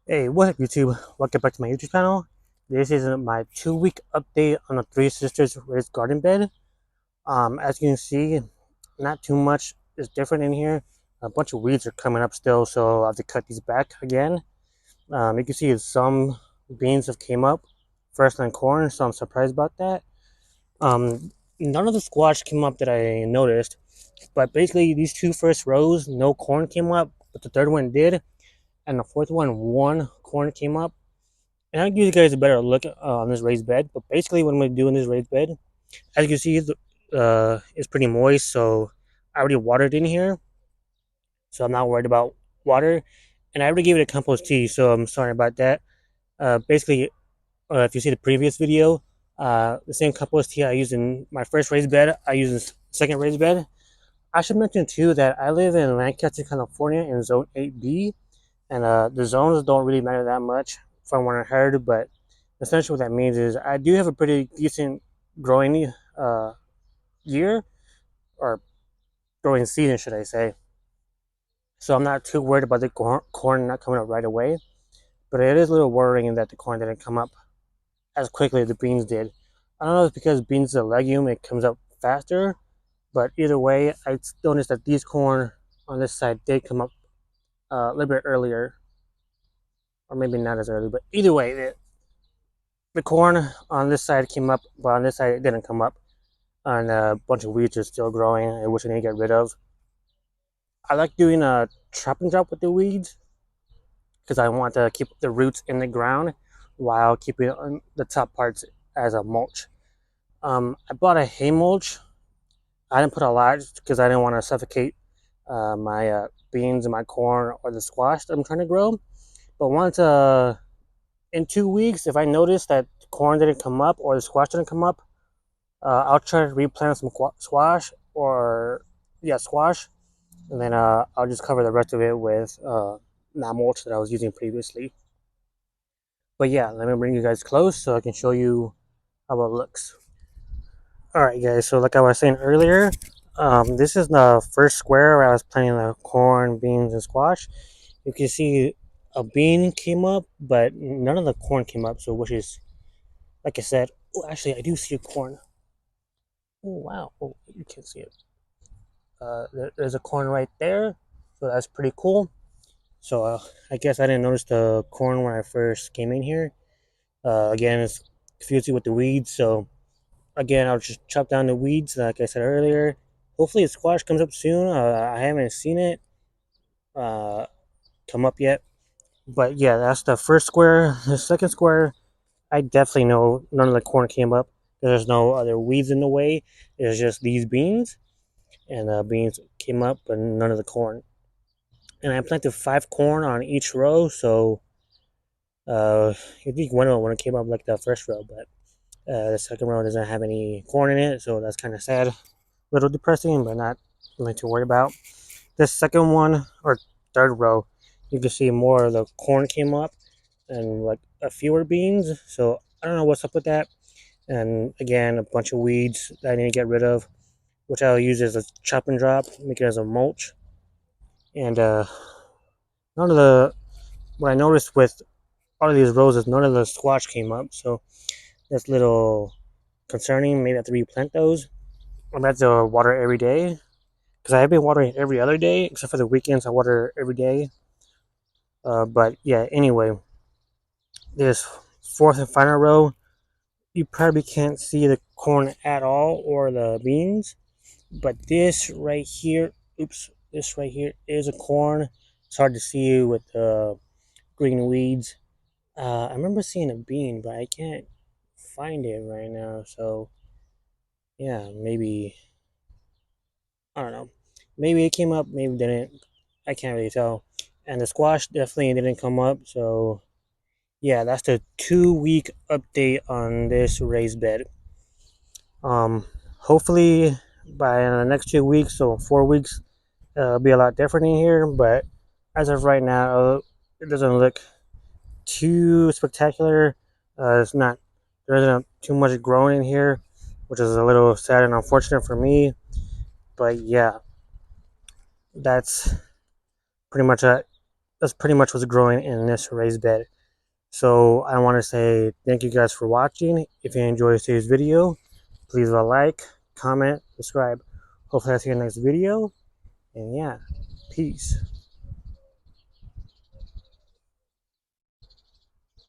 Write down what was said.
Hey, what up YouTube? Welcome back to my YouTube channel. This is my 2 week update on the Three Sisters raised garden bed. As you can see, not too much is different in here. A bunch of weeds are coming up still, so I have to cut these back again. You can see some beans have came up first than corn, so I'm surprised about that. None of the squash came up that I noticed, but basically these two first rows, no corn came up, but the third one did, and the fourth one corn came up. And I'll give you guys a better look on this raised bed. But basically, what I'm going to do in this raised bed, as you can see, it's pretty moist. So I already watered in here, so I'm not worried about water. And I already gave it a compost tea, so I'm sorry about that. Basically, if you see the previous video, the same compost tea I used in my first raised bed, I use in the second raised bed. I should mention too that I live in Lancaster, California, in Zone 8B, and the zones don't really matter that much from what I heard, but essentially what that means is I do have a pretty decent growing year, or growing season, should I say. So I'm not too worried about the corn not coming up right away, but it is a little worrying that the corn didn't come up as quickly as the beans did. I don't know if it's because beans is a legume, it comes up faster, but either way, I noticed that these corn on this side did come up a little bit earlier, or maybe not as early, but either way, the corn on this side came up, but on this side it didn't come up. And a bunch of weeds are still growing, which I need to get rid of. I like doing a trap and drop with the weeds because I want to keep the roots in the ground while keeping the top parts as a mulch. I bought a hay mulch. I didn't put a lot because I didn't want to suffocate my beans and my corn or the squash that I'm trying to grow. But once in 2 weeks, if I notice that corn didn't come up or the squash didn't come up, I'll try to replant some squash or squash, and then I'll just cover the rest of it with that mulch that I was using previously. But yeah, let me bring you guys close so I can show you how it looks. All right, guys. So like I was saying earlier, this is the first square where I was planting the corn, beans, and squash. You can see a bean came up, but none of the corn came up. So which is, like I said, oh, actually I do see a corn. Oh wow! Oh, you can see it. There's a corn right there, so that's pretty cool. So I guess I didn't notice the corn when I first came in here. Again, it's confusing with the weeds. So again, I'll just chop down the weeds, like I said earlier. Hopefully, a squash comes up soon. I haven't seen it uh, come up yet, but yeah, that's the first square. The second square, I definitely know none of the corn came up. There's no other weeds in the way. There's just these beans, and the beans came up, but none of the corn. And I planted 5 corn on each row, so I think one of them when it came up like the first row, but the second row doesn't have any corn in it, so that's kind of sad. A little depressing, but not really to worry about. The second one or third row, you can see more of the corn came up and like a fewer beans. So I don't know what's up with that. And again, a bunch of weeds that I need to get rid of, which I'll use as a chop and drop, make it as a mulch. And none of the what I noticed with all of these roses, none of the squash came up. So that's a little concerning. Maybe I have to replant those. I'm going to have to water every day because I have been watering every other day, except for the weekends. I water every day. But yeah, anyway, this fourth and final row, you probably can't see the corn at all or the beans. But this right here, this right here is a corn. It's hard to see with the green weeds. I remember seeing a bean, but I can't find it right now. So yeah, maybe I don't know. Maybe it came up, maybe it didn't. I can't really tell. And the squash definitely didn't come up. So yeah, that's the 2 week update on this raised bed. Hopefully by the next 2 weeks, so 4 weeks, it'll be a lot different in here. But as of right now, it doesn't look too spectacular. It's not. There isn't too much growing in here, which is a little sad and unfortunate for me. But yeah, that's pretty much it. that's pretty much what's growing in this raised bed. So I want to say thank you guys for watching. If you enjoyed today's video, please leave a like, comment, subscribe. Hopefully I'll see you in the next video. And yeah, peace.